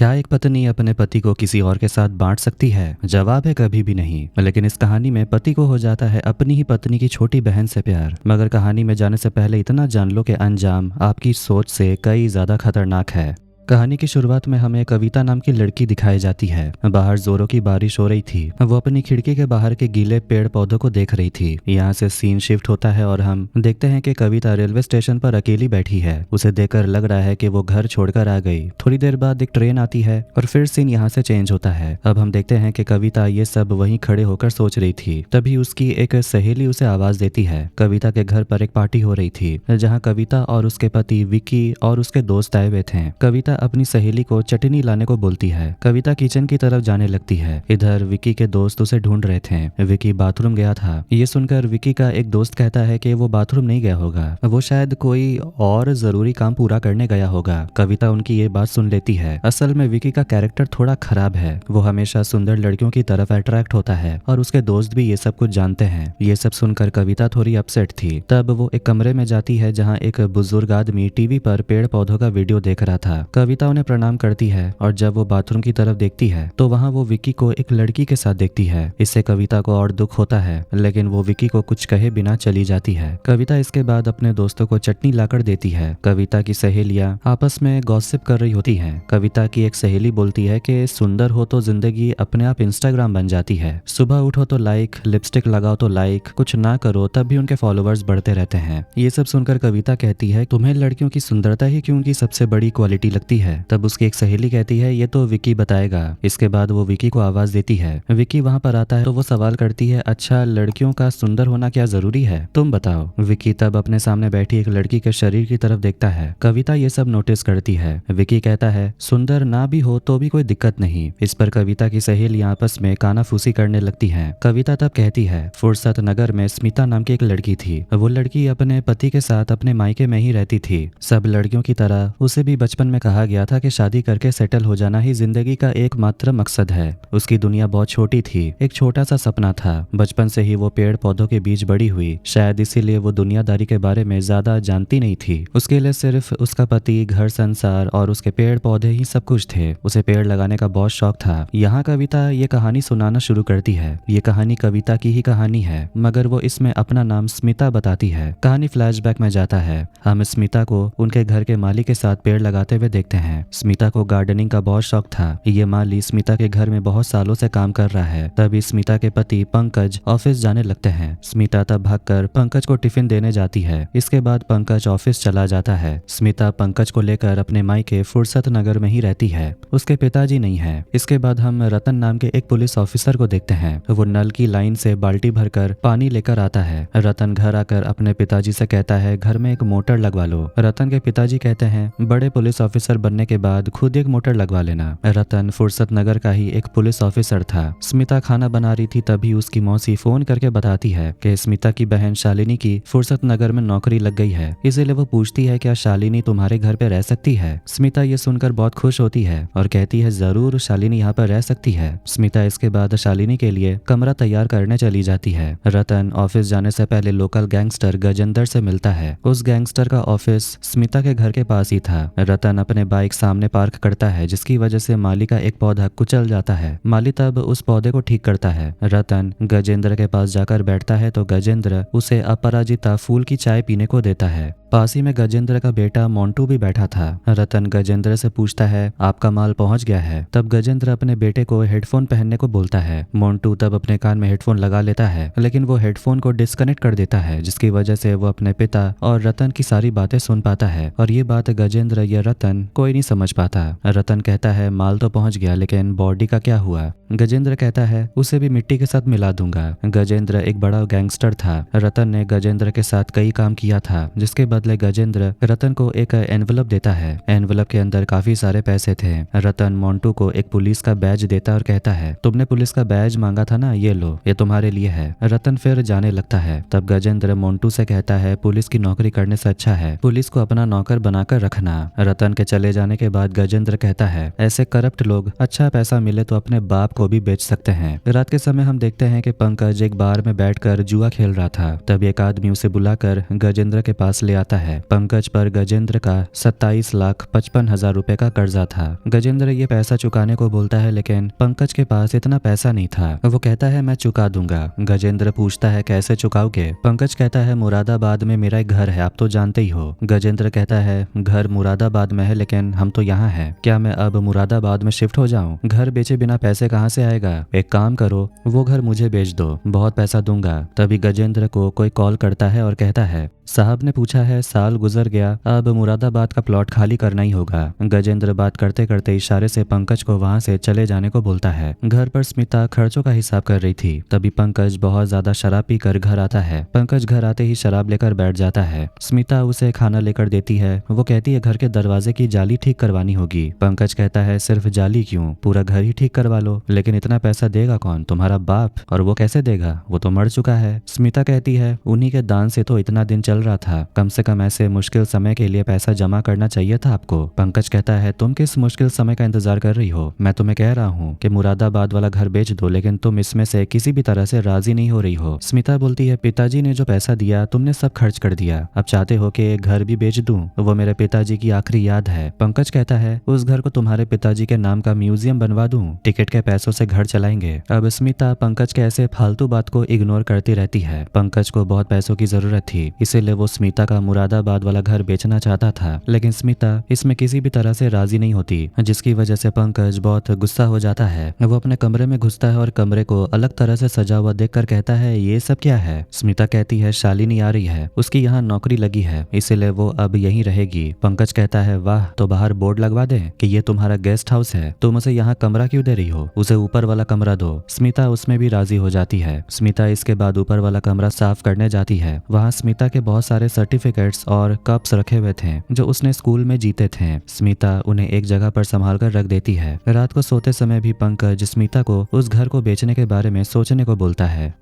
क्या एक पत्नी अपने पति को किसी और के साथ बांट सकती है? जवाब है कभी भी नहीं। लेकिन इस कहानी में पति को हो जाता है अपनी ही पत्नी की छोटी बहन से प्यार। मगर कहानी में जाने से पहले इतना जान लो कि अंजाम आपकी सोच से कई ज्यादा खतरनाक है। कहानी की शुरुआत में हमें कविता नाम की लड़की दिखाई जाती है। बाहर जोरों की बारिश हो रही थी। वो अपनी खिड़की के बाहर के गीले पेड़ पौधों को देख रही थी। यहाँ से सीन शिफ्ट होता है और हम देखते हैं कि कविता रेलवे स्टेशन पर अकेली बैठी है। उसे देखकर लग रहा है कि वो घर छोड़कर आ गई। थोड़ी देर बाद एक ट्रेन आती है और फिर सीन यहाँ से चेंज होता है। अब हम देखते हैं कि कविता ये सब वहीं खड़े होकर सोच रही थी। तभी उसकी एक सहेली उसे आवाज देती है। कविता के घर पर एक पार्टी हो रही थी जहाँ कविता और उसके पति विकी और उसके दोस्त आए हुए थे। कविता अपनी सहेली को चटनी लाने को बोलती है। कविता किचन की तरफ जाने लगती है। इधर विकी के दोस्त उसे ढूंढ रहे थे। विकी बाथरूम गया था। ये सुनकर विकी का एक दोस्त कहता है कि वो बाथरूम नहीं गया होगा, वो शायद कोई और जरूरी काम पूरा करने गया होगा। कविता उनकी ये बात सुन लेती है। असल में विकी का कैरेक्टर थोड़ा खराब है। वो हमेशा सुंदर लड़कियों की तरफ अट्रैक्ट होता है और उसके दोस्त भी ये सब कुछ जानते हैं। ये सब सुनकर कविता थोड़ी अपसेट थी। तब वो एक कमरे में जाती है जहाँ एक बुजुर्ग आदमी टीवी पर पेड़ पौधों का वीडियो देख रहा था। कविता उन्हें प्रणाम करती है और जब वो बाथरूम की तरफ देखती है तो वहाँ वो विकी को एक लड़की के साथ देखती है। इससे कविता को और दुख होता है, लेकिन वो विकी को कुछ कहे बिना चली जाती है। कविता इसके बाद अपने दोस्तों को चटनी लाकर देती है। कविता की सहेलियां आपस में गॉसिप कर रही होती हैं। कविता की एक सहेली बोलती है कि सुंदर हो तो जिंदगी अपने आप इंस्टाग्राम बन जाती है। सुबह उठो तो लाइक, लिपस्टिक लगाओ तो लाइक, कुछ ना करो तब भी उनके फॉलोअर्स बढ़ते रहते हैं। ये सब सुनकर कविता कहती है तुम्हें लड़कियों की सुंदरता ही क्यों उनकी सबसे बड़ी क्वालिटी लगती है? तब उसकी एक सहेली कहती है ये तो विकी बताएगा। इसके बाद वो विकी को आवाज देती है। विकी वहाँ पर आता है तो वो सवाल करती है अच्छा लड़कियों का सुंदर होना क्या जरूरी है, तुम बताओ। विकी तब अपने सामने बैठी एक लड़की के शरीर की तरफ देखता है। कविता ये सब नोटिस करती है। विकी कहता है सुंदर ना भी हो तो भी कोई दिक्कत नहीं। इस पर कविता की सहेली आपस में कानाफूसी करने लगती है। कविता तब कहती है फुर्सत नगर में स्मिता नाम की एक लड़की थी। वो लड़की अपने पति के साथ अपने मायके में ही रहती थी। सब लड़कियों की तरह उसे भी बचपन में कहा गया था कि शादी करके सेटल हो जाना ही जिंदगी का एकमात्र मकसद है। उसकी दुनिया बहुत छोटी थी, एक छोटा सा सपना था। बचपन से ही वो पेड़ पौधों के बीच बड़ी हुई, शायद इसीलिए वो दुनियादारी के बारे में ज्यादा जानती नहीं थी। उसके लिए सिर्फ उसका पति, घर संसार और उसके पेड़ पौधे ही सब कुछ थे। उसे पेड़ लगाने का बहुत शौक था। यहाँ कविता ये कहानी सुनाना शुरू करती है। ये कहानी कविता की ही कहानी है, मगर वो इसमें अपना नाम स्मिता बताती है। कहानी फ्लैशबैक में जाता है। हम स्मिता को उनके घर के माली के साथ पेड़ लगाते हुए देखते हैं। स्मिता को गार्डनिंग का बहुत शौक था। ये माली स्मिता के घर में बहुत सालों से काम कर रहा है। तभी स्मिता के पति पंकज ऑफिस जाने लगते हैं। स्मिता तब भागकर पंकज को टिफिन देने जाती है। इसके बाद पंकज ऑफिस चला जाता है। स्मिता पंकज को लेकर अपने मायके फुर्सत नगर में ही रहती है। उसके पिताजी नहीं है। इसके बाद हम रतन नाम के एक पुलिस ऑफिसर को देखते हैं। वो नल की लाइन से बाल्टी भरकर पानी लेकर आता है। रतन घर आकर अपने पिताजी से कहता है घर में एक मोटर लगवा लो। रतन के पिताजी कहते हैं बड़े पुलिस ऑफिसर बनने के बाद खुद एक मोटर लगवा लेना। रतन फुर्सत नगर का ही एक पुलिस ऑफिसर था। स्मिता खाना बना रही थी तभी उसकी मौसी फोन करके बताती है कि स्मिता की बहन शालिनी की फुर्सत नगर में नौकरी लग गई है। इसीलिए वो पूछती है क्या शालिनी तुम्हारे घर पे रह सकती है? स्मिता ये सुनकर बहुत खुश होती है और कहती है जरूर शालिनी यहाँ पर रह सकती है। स्मिता इसके बाद शालिनी के लिए कमरा तैयार करने चली जाती है। रतन ऑफिस जाने से पहले लोकल गैंगस्टर गजेंद्र से मिलता है। उस गैंगस्टर का ऑफिस स्मिता के घर के पास ही था। रतन अपने बाइक सामने पार्क करता है जिसकी वजह से माली का एक पौधा कुचल जाता है। माली तब उस पौधे को ठीक करता है। रतन गजेंद्र के पास जाकर बैठता है तो गजेंद्र उसे अपराजिता फूल की चाय पीने को देता है। पास ही में गजेंद्र का बेटा मोंटू भी बैठा था। रतन गजेंद्र से पूछता है आपका माल पहुंच गया है। तब गजेंद्र अपने बेटे को हेडफोन पहनने को बोलता है। मोंटू तब अपने कान में हेडफोन लगा लेता है, लेकिन वो हेडफोन को डिस्कनेक्ट कर देता है जिसकी वजह से वो अपने पिता और रतन की सारी बातें सुन पाता है। और ये बात गजेंद्र या रतन कोई नहीं समझ पाता। रतन कहता है माल तो पहुंच गया, लेकिन बॉडी का क्या हुआ? गजेंद्र कहता है उसे भी मिट्टी के साथ मिला दूंगा। गजेंद्र एक बड़ा गैंगस्टर था। रतन ने गजेंद्र के साथ कई काम किया था, जिसके बदले गजेंद्र रतन को एक एनवलप देता है। एनवलप के अंदर काफी सारे पैसे थे। रतन मोंटू को एक पुलिस का बैज देता और कहता है तुमने पुलिस का बैज मांगा था ना, ये लो, ये तुम्हारे लिए है। रतन फिर जाने लगता है। तब गजेंद्र मोंटू से कहता है पुलिस की नौकरी करने से अच्छा है पुलिस को अपना नौकर बनाकर रखना। रतन के चले जाने के बाद गजेंद्र कहता है ऐसे करप्ट लोग अच्छा पैसा मिले तो अपने बाप को भी बेच सकते हैं। रात के समय हम देखते हैं कि पंकज एक बार में बैठकर जुआ खेल रहा था। तभी एक आदमी उसे बुलाकर गजेंद्र के पास ले आता है। पंकज पर गजेंद्र का 27,55,000 रुपए का कर्जा था। गजेंद्र ये पैसा चुकाने को बोलता है, लेकिन पंकज के पास इतना पैसा नहीं था। वो कहता है मैं चुका दूंगा। गजेंद्र पूछता है कैसे चुकाओगे? पंकज कहता है मुरादाबाद में मेरा एक घर है, आप तो जानते ही हो। गजेंद्र कहता है घर मुरादाबाद में है, लेकिन हम तो यहाँ हैं। क्या मैं अब मुरादाबाद में शिफ्ट हो जाऊं? घर बेचे बिना पैसे कहाँ से आएगा? एक काम करो, वो घर मुझे बेच दो, बहुत पैसा दूंगा। तभी गजेंद्र को कोई कॉल करता है और कहता है साहब ने पूछा है, साल गुजर गया, अब मुरादाबाद का प्लॉट खाली करना ही होगा। गजेंद्र बात करते करते इशारे से पंकज को वहां से चले जाने को बोलता है। घर पर स्मिता खर्चों का हिसाब कर रही थी। तभी पंकज बहुत ज्यादा शराब पीकर घर आता है। पंकज घर आते ही शराब लेकर बैठ जाता है। स्मिता उसे खाना लेकर देती है। वो कहती है घर के दरवाजे की जाली ठीक करवानी होगी। पंकज कहता है सिर्फ जाली क्यों, पूरा घर ही ठीक करवा लो। लेकिन इतना पैसा देगा कौन? तुम्हारा बाप। और वो कैसे देगा? वो तो मर चुका है। स्मिता कहती है उन्हीं के दान से तो इतना दिन चल रहा था, कम से कम ऐसे मुश्किल समय के लिए पैसा जमा करना चाहिए था आपको। पंकज कहता है तुम किस मुश्किल समय का इंतजार कर रही हो? मैं तुम्हें कह रहा हूँ कि मुरादाबाद वाला घर बेच दो, लेकिन तुम इसमें से किसी भी तरह से राजी नहीं हो रही हो। स्मिता बोलती है पिताजी ने जो पैसा दिया तुमने सब खर्च कर दिया, अब चाहते हो कि घर भी बेच दूं? वो मेरे पिताजी की आखिरी याद है। पंकज कहता है उस घर को तुम्हारे पिताजी के नाम का म्यूजियम बनवा दूं, टिकट के पैसों से घर चलाएंगे। अब स्मिता पंकज के ऐसे फालतू बात को इग्नोर करती रहती है। पंकज को बहुत पैसों की जरूरत थी, इसीलिए वो स्मिता का मुरादाबाद वाला घर बेचना चाहता था, लेकिन स्मिता इसमें किसी भी तरह से राजी नहीं होती, जिसकी वजह से पंकज बहुत गुस्सा हो जाता है। वो अपने कमरे में घुसता है और कमरे को अलग तरह से सजा हुआ देखकर कहता है ये सब क्या है? स्मिता कहती है शालिनी आ रही है, उसकी यहाँ नौकरी लगी है, इसीलिए वो अब यहीं रहेगी। पंकज कहता है वाह, तो बाहर बोर्ड लगवा दे कि ये तुम्हारा गेस्ट हाउस है, तुम उसे यहाँ कमरा क्यों दे रही हो? उसे ऊपर वाला कमरा दो। स्मिता उसमें भी राजी हो जाती है। स्मिता इसके बाद ऊपर वाला कमरा साफ करने जाती है। वहाँ स्मिता के बहुत सारे सर्टिफिकेट्स और कप्स रखे हुए थे जो उसने स्कूल में जीते थे। स्मिता उन्हें एक जगह पर संभाल कर रख देती है। रात को सोते समय भी पंकज स्मिता को उस घर को बेचने के बारे में सोचने को बोलता है।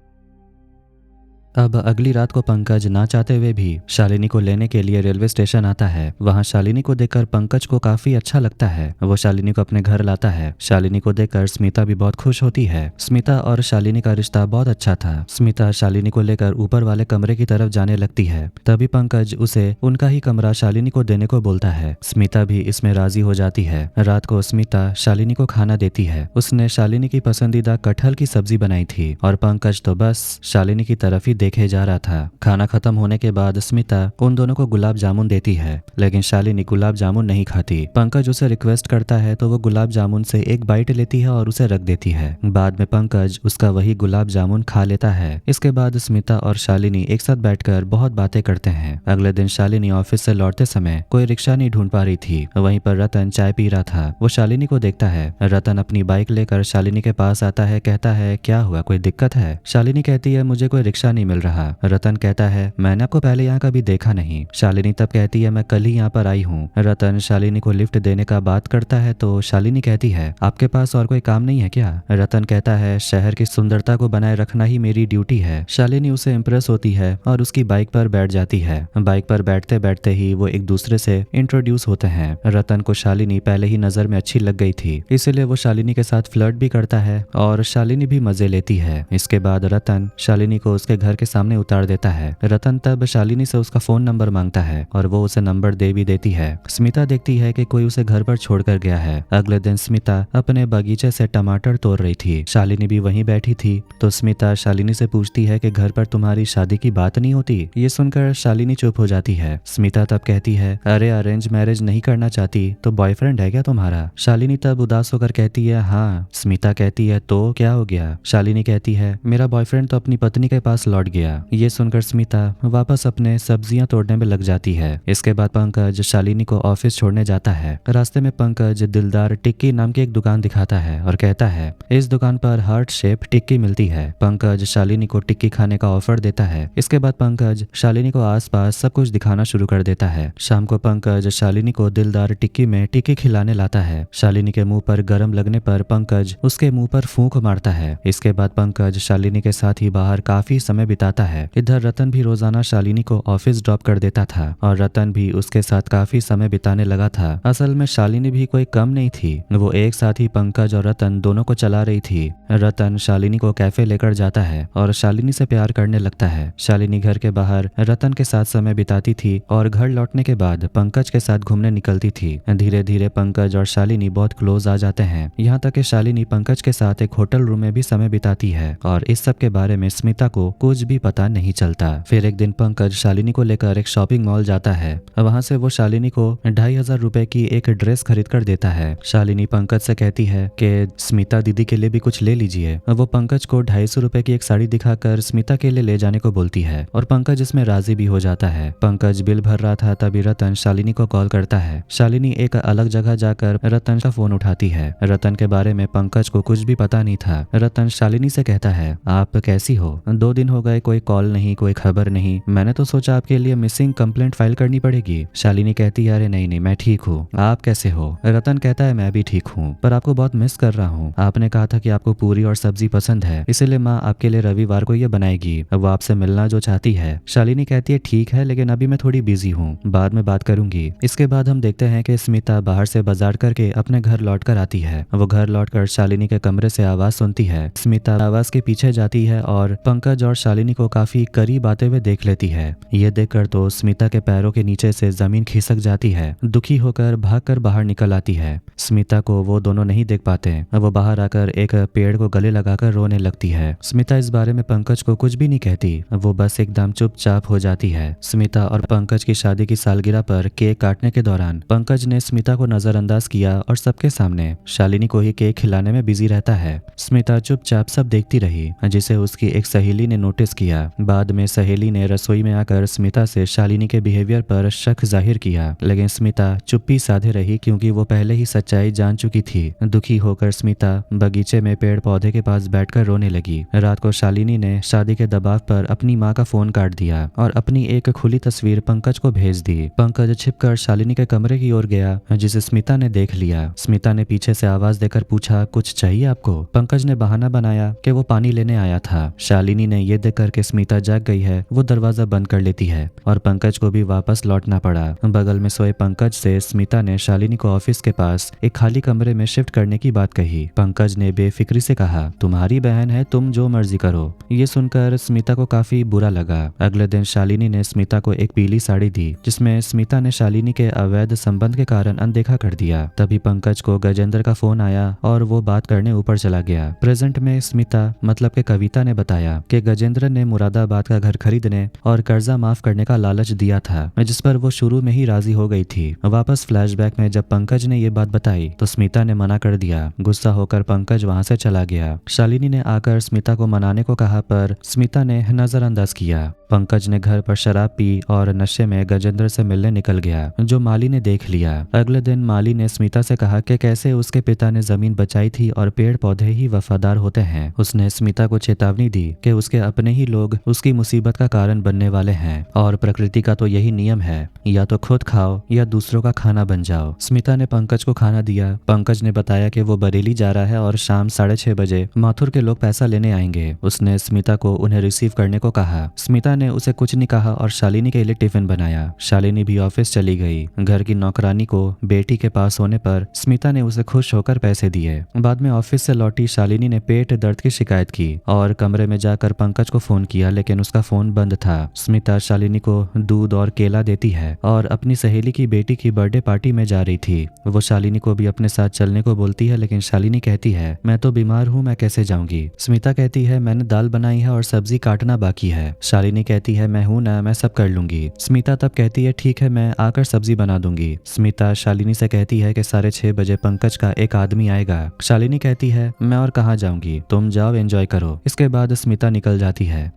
अब अगली रात को पंकज ना चाहते हुए भी शालिनी को लेने के लिए रेलवे स्टेशन आता है। वहाँ शालिनी को देखकर पंकज को काफी अच्छा लगता है। वो शालिनी को अपने घर लाता है। शालिनी को देखकर स्मिता भी बहुत खुश होती है। स्मिता और शालिनी का रिश्ता बहुत अच्छा था। स्मिता शालिनी को लेकर ऊपर वाले कमरे की तरफ जाने लगती है। तभी पंकज उसे उनका ही कमरा शालिनी को देने को बोलता है। स्मिता भी इसमें राजी हो जाती है। रात को स्मिता शालिनी को खाना देती है। उसने शालिनी की पसंदीदा कटहल की सब्जी बनाई थी और पंकज तो बस शालिनी की तरफ ही देखे जा रहा था। खाना खत्म होने के बाद स्मिता उन दोनों को गुलाब जामुन देती है, लेकिन शालिनी गुलाब जामुन नहीं खाती। पंकज उसे रिक्वेस्ट करता है तो वो गुलाब जामुन से एक बाइट लेती है और उसे रख देती है। बाद में पंकज उसका वही गुलाब जामुन खा लेता है। इसके बाद स्मिता और शालिनी एक साथ बैठकर बहुत बातें करते हैं। अगले दिन शालिनी ऑफिस से लौटते समय कोई रिक्शा नहीं ढूंढ पा रही थी। वहीं पर रतन चाय पी रहा था। वो शालिनी को देखता है। रतन अपनी बाइक लेकर शालिनी के पास आता है। कहता है क्या हुआ, कोई दिक्कत है? शालिनी कहती है मुझे कोई रिक्शा नहीं मिल रहा। रतन कहता है मैंने आपको पहले यहाँ कभी देखा नहीं। शालिनी तब कहती है मैं कल ही यहाँ पर आई हूँ। रतन शालिनी को लिफ्ट देने का बात करता है तो शालिनी कहती है आपके पास और कोई काम नहीं है क्या? रतन कहता है शहर की सुंदरता को बनाए रखना ही मेरी ड्यूटी है। शालिनी उसे इम्प्रेस होती है और उसकी बाइक पर बैठ जाती है। बाइक पर बैठते बैठते ही वो एक दूसरे से इंट्रोड्यूस होते हैं। रतन को शालिनी पहले ही नजर में अच्छी लग गई थी, इसीलिए वो शालिनी के साथ फ्लर्ट भी करता है और शालिनी भी मजे लेती है। इसके बाद रतन शालिनी को उसके घर के सामने उतार देता है। रतन तब शालिनी से उसका फोन नंबर मांगता है और वो उसे नंबर दे भी देती है। स्मिता देखती है कि कोई उसे घर पर छोड़कर गया है। अगले दिन स्मिता अपने बगीचे से टमाटर तोड़ रही थी। शालिनी भी वहीं बैठी थी तो स्मिता शालिनी से पूछती है कि घर पर तुम्हारी शादी की बात नहीं होती? ये सुनकर शालिनी चुप हो जाती है। स्मिता तब कहती है अरे अरेंज मैरिज नहीं करना चाहती तो बॉयफ्रेंड है क्या तुम्हारा? शालिनी तब उदास होकर कहती है हाँ। स्मिता कहती है तो क्या हो गया? शालिनी कहती है मेरा बॉयफ्रेंड तो अपनी पत्नी के पास लौट गया। ये सुनकर स्मिता वापस अपने सब्जियां तोड़ने में लग जाती है। इसके बाद पंकज शालिनी को ऑफिस छोड़ने जाता है। रास्ते में पंकज दिलदार टिक्की नाम की एक दुकान दिखाता है और कहता है इस दुकान पर हार्ट शेप टिक्की मिलती है। पंकज शालिनी को टिक्की खाने का ऑफर देता है। इसके बाद पंकज शालिनी को आसपास सब कुछ दिखाना शुरू कर देता है। शाम को पंकज शालिनी को दिलदार टिक्की में टिक्की खिलाने लाता है। शालिनी के मुंह पर गरम लगने पर पंकज उसके मुंह पर फूंक मारता है। इसके बाद पंकज शालिनी के साथ ही बाहर काफी समय बिताता है। इधर रतन भी रोजाना शालिनी को ऑफिस ड्रॉप कर देता था और रतन भी उसके साथ काफी समय बिताने लगा था। असल में शालिनी भी कोई कम नहीं थी, वो एक साथ ही पंकज और रतन दोनों को चला रही थी। रतन शालिनी को कैफे लेकर जाता है और शालिनी से प्यार करने लगता है। शालिनी घर के बाहर रतन के साथ समय बिताती थी और घर लौटने के बाद पंकज के साथ घूमने निकलती थी। धीरे धीरे पंकज और शालिनी बहुत क्लोज आ जाते हैं, यहाँ तक कि शालिनी पंकज के साथ एक होटल रूम में भी समय बिताती है और इस सब के बारे में स्मिता को कुछ भी पता नहीं चलता। फिर एक दिन पंकज शालिनी को लेकर एक शॉपिंग मॉल जाता है। वहां से वो शालिनी को 2500 रुपए की एक ड्रेस खरीद कर देता है। शालिनी पंकज से कहती है कि स्मिता दीदी के लिए भी कुछ ले लीजिए। वो पंकज को 250 रुपए की एक साड़ी दिखाकर स्मिता के लिए ले जाने को बोलती है और पंकज इसमें राजी भी हो जाता है। पंकज बिल भर रहा था तभी रतन शालिनी को कॉल करता है। शालिनी एक अलग जगह जाकर रतन का फोन उठाती है। रतन के बारे में पंकज को कुछ भी पता नहीं था। रतन शालिनी से कहता है, आप कैसी हो? 2 दिन हो गए, कोई कॉल नहीं, कोई खबर नहीं। मैंने तो सोचा आपके लिए मिसिंग कंप्लेंट फाइल करनी पड़ेगी। शालिनी कहती है, अरे नहीं नहीं, मैं ठीक हूँ, आप कैसे हो? रतन कहता है, मैं भी ठीक हूँ, पर आपको बहुत मिस कर रहा हूँ। आपने कहा था कि आपको पूरी और सब्जी पसंद है, इसीलिए माँ आपके लिए रविवार को ये बनाएगी। वो आपसे मिलना जो चाहती है। शालिनी कहती है, ठीक है, लेकिन अभी मैं थोड़ी बिजी हूँ, बाद में बात करूंगी। इसके बाद हम देखते हैं कि स्मिता बाहर से बाजार करके अपने घर लौट कर आती है। वो घर लौटकर शालिनी के कमरे से आवाज सुनती है। स्मिता आवाज के पीछे जाती है और पंकज और शालिनी को काफी करीब आते हुए देख लेती है। ये देखकर तो स्मिता के पैरों के नीचे से जमीन खिसक जाती है। दुखी होकर भागकर बाहर निकल आती है। स्मिता को वो दोनों नहीं देख पाते। वो बाहर आकर एक पेड़ को गले लगाकर रोने लगती है। स्मिता इस बारे में पंकज को कुछ भी नहीं कहती, वो बस एकदम चुपचाप हो जाती है। स्मिता और पंकज की शादी की सालगिरह पर केक काटने के दौरान पंकज ने स्मिता को नजरअंदाज किया और सबके सामने शालिनी को ही केक खिलाने में बिजी रहता है। स्मिता चुपचाप सब देखती रही, जिसे उसकी एक सहेली ने नोटिस किया। बाद में सहेली ने रसोई में आकर स्मिता से शालिनी के बिहेवियर पर शक जाहिर किया, लेकिन स्मिता चुप्पी साधे रही क्योंकि वो पहले ही सच्चाई जान चुकी थी। दुखी होकर स्मिता बगीचे में पेड़ पौधे के पास बैठकर रोने लगी। रात को शालिनी ने शादी के दबाव पर अपनी माँ का फोन काट दिया और अपनी एक खुली तस्वीर पंकज को भेज दी। पंकज छिपकर शालिनी के कमरे की ओर गया, जिसे स्मिता ने देख लिया। स्मिता ने पीछे से आवाज देकर पूछा, कुछ चाहिए आपको? पंकज ने बहाना बनाया कि वो पानी लेने आया था। शालिनी ने ये देखकर कि स्मिता जाग गई है, वो दरवाजा बंद कर लेती है और पंकज को भी वापस लौटना पड़ा। बगल में सोए पंकज से स्मिता ने शालिनी को ऑफिस के पास एक खाली कमरे में शिफ्ट करने की बात कही। पंकज ने बेफिक्री से कहा, तुम्हारी बहन है, तुम जो मर्जी करो। ये सुनकर स्मिता को काफी बुरा लगा। अगले दिन शालिनी ने स्मिता को एक पीली साड़ी दी, जिसमें स्मिता ने शालिनी के अवैध संबंध के कारण अनदेखा कर दिया। तभी पंकज को गजेंद्र का फोन आया और वो बात करने ऊपर चला गया। प्रेजेंट में स्मिता मतलब के कविता ने बताया कि गजेंद्र ने मुरादाबाद का घर खरीदने और कर्जा माफ करने का लालच दिया था, जिस पर वो शुरू में ही राजी हो गई थी। वापस फ्लैशबैक में जब पंकज ने ये बात बताई तो स्मिता ने मना कर दिया। गुस्सा होकर पंकज वहां से चला गया। शालिनी ने आकर स्मिता को मनाने को कहा, पर स्मिता ने नजरअंदाज किया। पंकज ने घर पर शराब पी और नशे में गजेंद्र से मिलने निकल गया, जो माली ने देख लिया। अगले दिन माली ने स्मिता से कहा कि कैसे उसके पिता ने जमीन बचाई थी और पेड़ पौधे ही वफादार होते हैं। उसने स्मिता को चेतावनी दी कि उसके अपने ही लोग उसकी मुसीबत का कारण बनने वाले हैं और प्रकृति का तो यही नियम है, या तो खुद खाओ या दूसरों का खाना बन जाओ। स्मिता ने पंकज को खाना दिया। पंकज ने बताया कि वो बरेली जा रहा है और शाम 6:30 बजे माथुर के लोग पैसा लेने आएंगे। उसने स्मिता को उन्हें रिसीव करने को कहा। स्मिता ने उसे कुछ नहीं कहा और शालिनी के लिए टिफिन बनाया। शालिनी भी ऑफिस चली गई। घर की नौकरानी को बेटी के पास होने पर स्मिता ने उसे खुश होकर पैसे दिए। बाद में ऑफिस से लौटी शालिनी ने पेट दर्द की शिकायत की और कमरे में जाकर पंकज को फोन किया, लेकिन उसका फोन बंद था। स्मिता शालिनी को दूध और केला देती है और अपनी सहेली की बेटी की बर्थडे पार्टी में जा रही थी। वो शालिनी को भी अपने साथ चलने को बोलती है, लेकिन शालिनी कहती है, मैं तो बीमार हूँ, मैं कैसे जाऊंगी। स्मिता कहती है, मैंने दाल बनाई है और सब्जी काटना बाकी है। शालिनी कहती है, मैं हूं ना, मैं सब कर लूंगी। स्मिता तब कहती है, ठीक है, मैं आकर सब्जी बना दूंगी। स्मिता शालिनी से कहती है कि 6:30 बजे पंकज का एक आदमी आएगा। शालिनी कहती है, मैं और कहाँ जाऊंगी, तुम जाओ, एंजॉय करो। इसके बाद स्मिता निकल जाती है।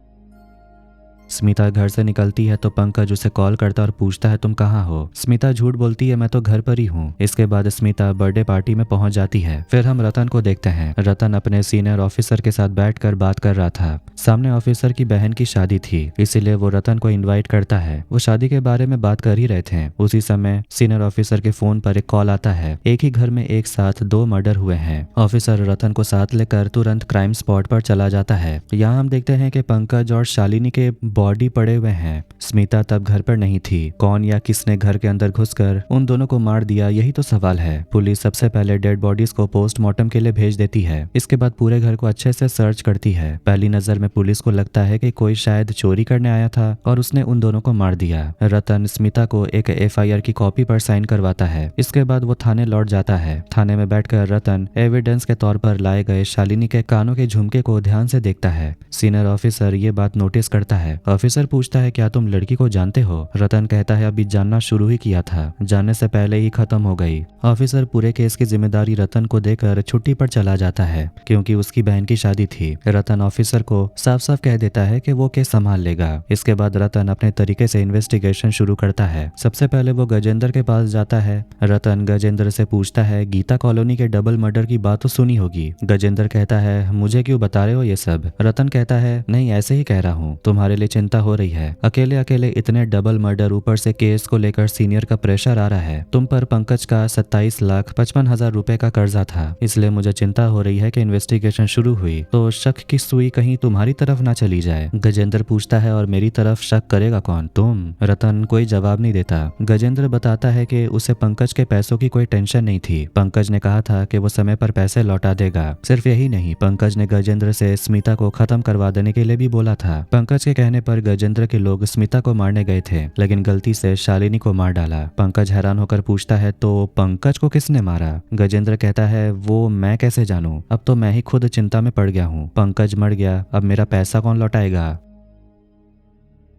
स्मिता घर से निकलती है तो पंकज उसे कॉल करता और पूछता है तुम कहाँ हो। स्मिता झूठ बोलती है मैं तो घर पर ही हूँ। इसके बाद स्मिता बर्थडे पार्टी में पहुंच जाती है। फिर हम रतन को देखते हैं। रतन अपने सीनियर ऑफिसर के साथ बैठकर बात कर रहा था। सामने ऑफिसर की बहन की शादी थी, इसीलिए वो रतन को इनवाइट करता है। वो शादी के बारे में बात कर ही रहे थे। उसी समय सीनियर ऑफिसर के फोन पर एक कॉल आता है। एक ही घर में एक साथ 2 मर्डर हुए हैं। ऑफिसर रतन को साथ लेकर तुरंत क्राइम स्पॉट पर चला जाता है। यहाँ हम देखते हैं कि पंकज और शालिनी के बॉडी पड़े हुए हैं। स्मिता तब घर पर नहीं थी। कौन या किसने घर के अंदर घुसकर उन दोनों को मार दिया, यही तो सवाल है। पुलिस सबसे पहले डेड बॉडीज को पोस्टमार्टम के लिए भेज देती है। इसके बाद पूरे घर को अच्छे से सर्च करती है। पहली नजर में पुलिस को लगता है कि कोई शायद चोरी करने आया था और उसने उन दोनों को मार दिया। रतन स्मिता को एक FIR की कॉपी पर साइन करवाता है। इसके बाद वो थाने लौट जाता है। थाने में बैठकर रतन एविडेंस के तौर पर लाए गए शालिनी के कानों के झुमके को ध्यान से देखता है। सीनियर ऑफिसर ये बात नोटिस करता है। ऑफिसर पूछता है क्या तुम लड़की को जानते हो? रतन कहता है अभी जानना शुरू ही किया था, जानने से पहले ही खत्म हो गई। ऑफिसर पूरे केस की जिम्मेदारी रतन को देकर छुट्टी पर चला जाता है क्योंकि उसकी बहन की शादी थी। रतन ऑफिसर को साफ साफ कह देता है कि वो केस संभाल लेगा। इसके बाद रतन अपने तरीके से इन्वेस्टिगेशन शुरू करता है। सबसे पहले वो गजेंद्र के पास जाता है। रतन गजेंद्र से पूछता है गीता कॉलोनी के डबल मर्डर की बात तो सुनी होगी। गजेंद्र कहता है मुझे क्यों बता रहे हो ये सब? रतन कहता है नहीं ऐसे ही कह रहा हूँ, तुम्हारे लिए चिंता हो रही है। अकेले अकेले इतने डबल मर्डर, ऊपर से केस को लेकर सीनियर का प्रेशर आ रहा है। तुम पर पंकज का 27,55,000 रुपए का कर्जा था, इसलिए मुझे चिंता हो रही है कि इन्वेस्टिगेशन शुरू हुई तो शक की सुई कहीं तुम्हारी तरफ ना चली जाए। गजेंद्र पूछता है और मेरी तरफ शक करेगा कौन? तुम? रतन कोई जवाब नहीं देता। गजेंद्र बताता है कि उसे पंकज के पैसों की कोई टेंशन नहीं थी। पंकज ने कहा था कि वो समय पर पैसे लौटा देगा। सिर्फ यही नहीं, पंकज ने गजेंद्र से स्मिता को खत्म करवा देने के लिए भी बोला था। पंकज के कहने पर गजेंद्र के लोग स्मिता को मारने गए थे लेकिन गलती से शालिनी को मार डाला। पंकज हैरान होकर पूछता है तो पंकज को किसने मारा? गजेंद्र कहता है वो मैं कैसे जानूं, अब तो मैं ही खुद चिंता में पड़ गया हूँ। पंकज मर गया, अब मेरा पैसा कौन लौटाएगा?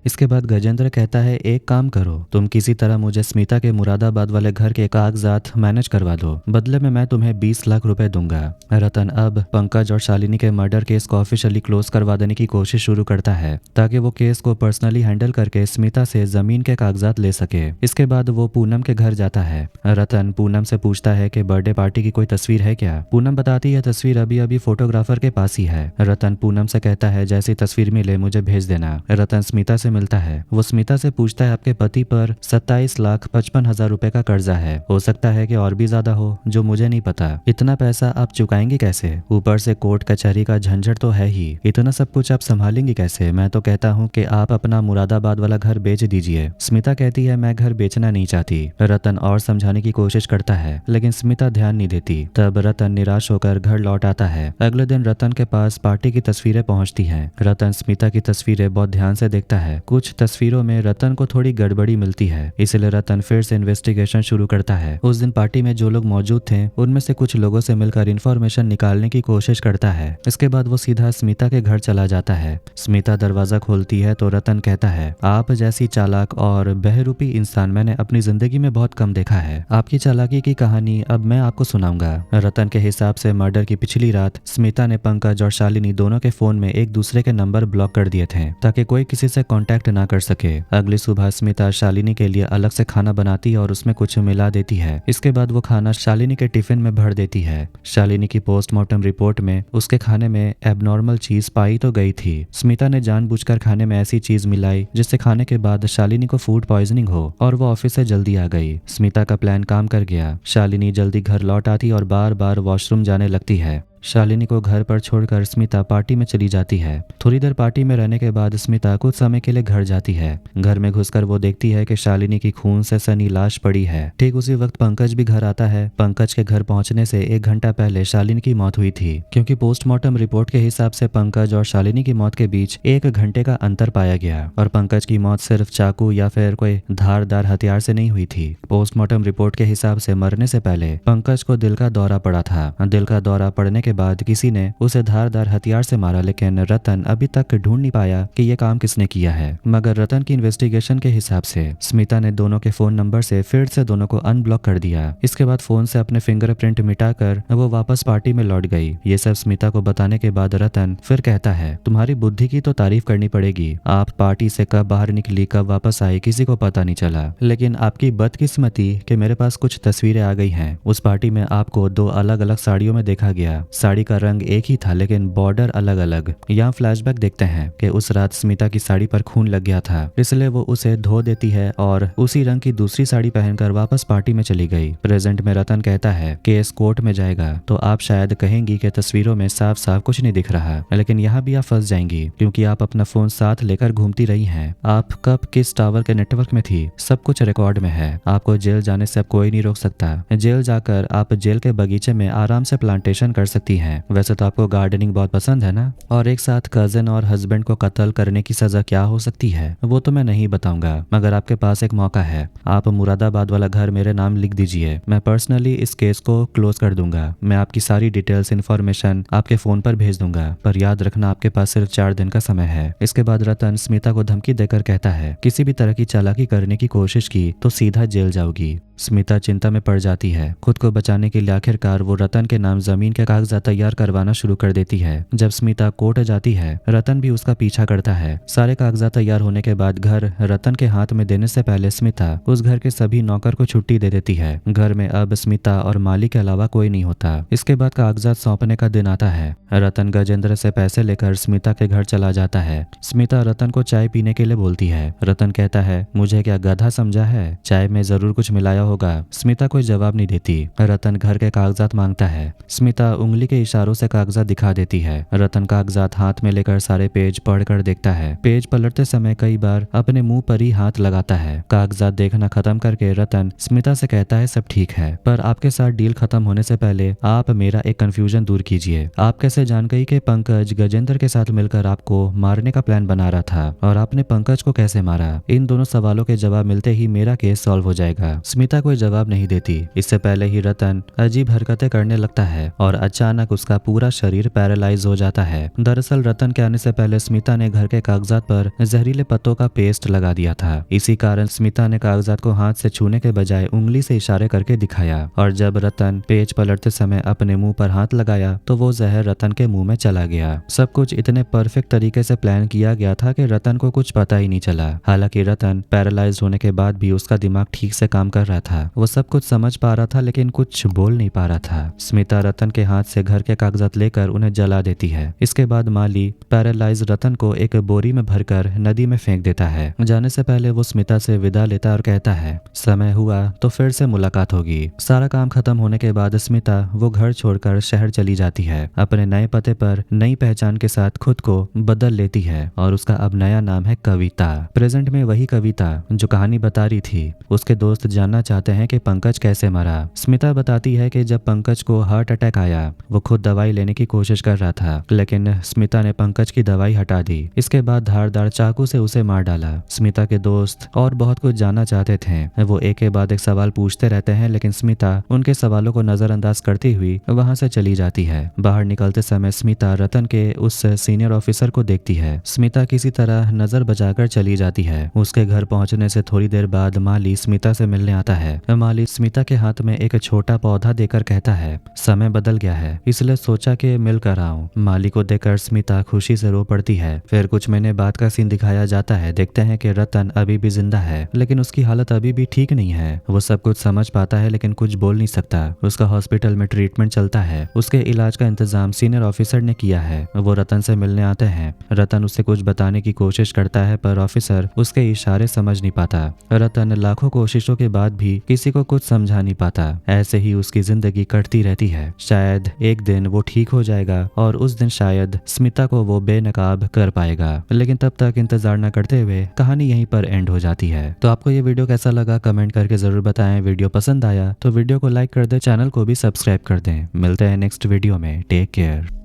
इसके बाद गजेंद्र कहता है एक काम करो, तुम किसी तरह मुझे स्मिता के मुरादाबाद वाले घर के कागजात मैनेज करवा दो, बदले में मैं तुम्हें 20 लाख रुपए दूंगा। रतन अब पंकज और शालिनी के मर्डर केस को ऑफिशियली क्लोज करवा देने की कोशिश शुरू करता है ताकि वो केस को पर्सनली हैंडल करके स्मिता से जमीन के कागजात ले सके। इसके बाद वो पूनम के घर जाता है। रतन पूनम से पूछता है कि बर्थडे पार्टी की कोई तस्वीर है क्या? पूनम बताती है तस्वीर अभी अभी फोटोग्राफर के पास ही है। रतन पूनम से कहता है जैसी तस्वीर मिले मुझे भेज देना। रतन स्मिता से मिलता है। वो स्मिता से पूछता है आपके पति पर 27,55,000 रुपए का कर्जा है, हो सकता है कि और भी ज्यादा हो जो मुझे नहीं पता। इतना पैसा आप चुकाएंगी कैसे? ऊपर से कोर्ट कचहरी का झंझट तो है ही, इतना सब कुछ आप संभालेंगी कैसे? मैं तो कहता हूँ कि आप अपना मुरादाबाद वाला घर बेच दीजिए। स्मिता कहती है मैं घर बेचना नहीं चाहती। रतन और समझाने की कोशिश करता है लेकिन स्मिता ध्यान नहीं देती। तब रतन निराश होकर घर लौट आता है। अगले दिन रतन के पास पार्टी की तस्वीरें पहुंचती हैं। रतन स्मिता की तस्वीरें बहुत ध्यान से देखता है। कुछ तस्वीरों में रतन को थोड़ी गड़बड़ी मिलती है, इसलिए रतन फिर से इन्वेस्टिगेशन शुरू करता है। उस दिन पार्टी में जो लोग मौजूद थे उनमें से कुछ लोगों से मिलकर इंफॉर्मेशन निकालने की कोशिश करता है। इसके बाद वो सीधा स्मिता के घर चला जाता है। स्मिता दरवाजा खोलती है तो रतन कहता है आप जैसी चालाक और बहरूपी इंसान मैंने अपनी जिंदगी में बहुत कम देखा है। आपकी चालाकी की कहानी अब मैं आपको सुनाऊंगा। रतन के हिसाब से मर्डर की पिछली रात स्मिता ने पंकज और शालिनी दोनों के फोन में एक दूसरे के नंबर ब्लॉक कर दिए थे ताकि कोई किसी से कांटेक्ट ना कर सके। अगली सुबह स्मिता शालिनी के लिए अलग से खाना बनाती है और उसमें कुछ मिला देती है। इसके बाद वो खाना शालिनी के टिफिन में भर देती है। शालिनी की पोस्टमार्टम रिपोर्ट में उसके खाने में एबनॉर्मल चीज पाई तो गई थी। स्मिता ने जानबूझकर खाने में ऐसी चीज मिलाई जिससे खाने के बाद शालिनी को फूड पॉइजनिंग हो और वो ऑफिस से जल्दी आ गई। स्मिता का प्लान काम कर गया। शालिनी जल्दी घर लौट आती और बार बार वॉशरूम जाने लगती है। शालिनी को घर पर छोड़कर स्मिता पार्टी में चली जाती है। थोड़ी देर पार्टी में रहने के बाद स्मिता कुछ समय के लिए घर जाती है। घर में घुसकर वो देखती है कि शालिनी की खून से सनी लाश पड़ी है। ठीक उसी वक्त पंकज भी घर आता है। पंकज के घर पहुंचने से 1 घंटा पहले शालिनी की मौत हुई थी क्योंकि पोस्टमार्टम रिपोर्ट के हिसाब से पंकज और शालिनी की मौत के बीच 1 घंटे का अंतर पाया गया और पंकज की मौत सिर्फ चाकू या फिर कोई धारदार हथियार से नहीं हुई थी। पोस्टमार्टम रिपोर्ट के हिसाब से मरने से पहले पंकज को दिल का दौरा पड़ा था। दिल का दौरा पड़ने के के बाद किसी ने उसे धारदार हथियार से मारा, लेकिन रतन अभी तक ढूंढ नहीं पाया कि यह काम किसने किया है। मगर रतन की इन्वेस्टिगेशन के हिसाब से स्मिता ने दोनों के फोन नंबर से फिर से दोनों को अनब्लॉक कर दिया। इसके बाद फोन से अपने फिंगरप्रिंट मिटाकर वो वापस पार्टी में लौट गई। ये सब स्मिता को बताने के बाद रतन फिर कहता है, तुम्हारी बुद्धि की तो तारीफ करनी पड़ेगी। आप पार्टी से कब बाहर निकली, कब वापस आई, किसी को पता नहीं चला। लेकिन आपकी बदकिस्मती कि मेरे पास कुछ तस्वीरें आ गई हैं। उस पार्टी में आपको दो अलग अलग साड़ियों में देखा गया। साड़ी का रंग एक ही था लेकिन बॉर्डर अलग अलग। यहाँ फ्लैशबैक देखते हैं कि उस रात स्मिता की साड़ी पर खून लग गया था, इसलिए वो उसे धो देती है और उसी रंग की दूसरी साड़ी पहनकर वापस पार्टी में चली गई। प्रेजेंट में रतन कहता है केस कोर्ट में जाएगा तो आप शायद कहेंगी कि तस्वीरों में साफ साफ कुछ नहीं दिख रहा, लेकिन यहाँ भी आप फंस जाएंगी क्योंकि आप अपना फोन साथ लेकर घूमती रही हैं। आप कब किस टावर के नेटवर्क में थी, सब कुछ रिकॉर्ड में है। आपको जेल जाने से अब कोई नहीं रोक सकता। जेल जाकर आप जेल के बगीचे में आराम से प्लांटेशन कर सकती हैं। वैसे तो आपको गार्डनिंग बहुत पसंद है ना। और एक साथ कजिन और हस्बैंड को कत्ल करने की सजा क्या हो सकती है वो तो मैं नहीं बताऊंगा, मगर आपके पास एक मौका है। आप मुरादाबाद वाला घर मेरे नाम लिख दीजिए, मैं पर्सनली इस केस को क्लोज कर दूंगा। मैं आपकी सारी डिटेल्स इन्फॉर्मेशन आपके फोन पर भेज दूंगा, पर याद रखना आपके पास सिर्फ 4 दिन का समय है। इसके बाद रतन स्मिता को धमकी देकर कहता है किसी भी तरह की चालाकी करने की कोशिश की तो सीधा जेल जाओगी। स्मिता चिंता में पड़ जाती है। खुद को बचाने के लिए आखिरकार वो रतन के नाम जमीन के कागजात तैयार करवाना शुरू कर देती है। जब स्मिता कोर्ट जाती है रतन भी उसका पीछा करता है। सारे कागजात तैयार होने के बाद घर रतन के हाथ में देने से पहले स्मिता उस घर के सभी नौकर को छुट्टी दे देती है। घर में अब स्मिता और माली के अलावा कोई नहीं होता। इसके बाद कागजात सौंपने का दिन आता है। रतन गजेंद्र से पैसे लेकर स्मिता के घर चला जाता है। स्मिता रतन को चाय पीने के लिए बोलती है। रतन कहता है मुझे क्या गधा समझा है, चाय में जरूर कुछ मिलाया होगा। स्मिता कोई जवाब नहीं देती। रतन घर के कागजात मांगता है। स्मिता उंगली के इशारों से कागजात दिखा देती है। रतन कागजात हाथ में लेकर सारे पेज पढ़कर देखता है। पेज पलटते समय कई बार अपने मुंह पर ही हाथ लगाता है। कागजात देखना खत्म करके रतन स्मिता से कहता है सब ठीक है, पर आपके साथ डील खत्म होने से पहले आप मेरा एक कंफ्यूजन दूर कीजिए। आप कैसे जान गई कि पंकज गजेंद्र के साथ मिलकर आपको मारने का प्लान बना रहा था, और आपने पंकज को कैसे मारा? इन दोनों सवालों के जवाब मिलते ही मेरा केस सॉल्व हो जाएगा। स्मिता कोई जवाब नहीं देती। इससे पहले ही रतन अजीब हरकतें करने लगता है और अचानक उसका पूरा शरीर पैरालाइज हो जाता है। दरअसल रतन के आने से पहले स्मिता ने घर के कागजात पर जहरीले पत्तों का पेस्ट लगा दिया था। इसी कारण स्मिता ने कागजात को हाथ से छूने के बजाय उंगली से इशारे करके दिखाया, और जब रतन पेज पलटते समय अपने मुंह पर हाथ लगाया तो वो जहर रतन के मुंह में चला गया। सब कुछ इतने परफेक्ट तरीके से प्लान किया गया था कि रतन को कुछ पता ही नहीं चला। हालांकि रतन पैरालाइज होने के बाद भी उसका दिमाग ठीक से काम कर रहा था। वो सब कुछ समझ पा रहा था लेकिन कुछ बोल नहीं पा रहा था। स्मिता रतन के हाथ से घर के कागजात लेकर उन्हें जला देती है। इसके बाद माली पैरालाइज रतन को एक बोरी में भरकर नदी में फेंक देता है। जाने से पहले वो स्मिता से विदा लेता और कहता है समय हुआ तो फिर से मुलाकात होगी। सारा काम खत्म होने के बाद स्मिता वो घर छोड़कर शहर चली जाती है। अपने नए पते पर नई पहचान के साथ खुद को बदल लेती है और उसका अब नया नाम है कविता। प्रेजेंट में वही कविता जो कहानी बता रही थी। उसके दोस्त जानना चाहते हैं कि पंकज कैसे मरा। स्मिता बताती है कि जब पंकज को हार्ट अटैक आया वो खुद दवाई लेने की कोशिश कर रहा था, लेकिन स्मिता ने पंकज की दवाई हटा दी। इसके बाद धारदार चाकू से उसे मार डाला। स्मिता के दोस्त और बहुत कुछ जानना चाहते थे। वो एक के बाद एक सवाल पूछते रहते हैं, लेकिन स्मिता उनके सवालों को नजरअंदाज करती हुई वहां से चली जाती है। बाहर निकलते समय स्मिता रतन के उस सीनियर ऑफिसर को देखती है। स्मिता किसी तरह नजर बचाकर चली जाती है। उसके घर पहुंचने से थोड़ी देर बाद माली स्मिता से मिलने आता है। माली स्मिता के हाथ में एक छोटा पौधा देकर कहता है समय बदल गया है, इसलिए सोचा कि मिल कर आऊं। माली को देखकर स्मिता खुशी से रो पड़ती है। फिर कुछ महीने बाद का सीन दिखाया जाता है। देखते हैं कि रतन अभी भी जिंदा है, लेकिन उसकी हालत अभी भी ठीक नहीं है। वो सब कुछ समझ पाता है लेकिन कुछ बोल नहीं सकता। उसका हॉस्पिटल में ट्रीटमेंट चलता है। उसके इलाज का इंतजाम सीनियर ऑफिसर ने किया है। वो रतन से मिलने आते हैं। रतन उससे कुछ बताने की कोशिश करता है, पर ऑफिसर उसके इशारे समझ नहीं पाता। रतन लाखों कोशिशों के बाद भी किसी को कुछ समझा नहीं पाता। ऐसे ही उसकी जिंदगी कटती रहती है। शायद एक दिन वो ठीक हो जाएगा और उस दिन शायद स्मिता को वो बेनकाब कर पाएगा, लेकिन तब तक इंतजार न करते हुए कहानी यहीं पर एंड हो जाती है। तो आपको ये वीडियो कैसा लगा कमेंट करके जरूर बताएं। वीडियो पसंद आया तो वीडियो को लाइक कर दे, चैनल को भी सब्सक्राइब कर दें। मिलते हैं नेक्स्ट वीडियो में। Take care.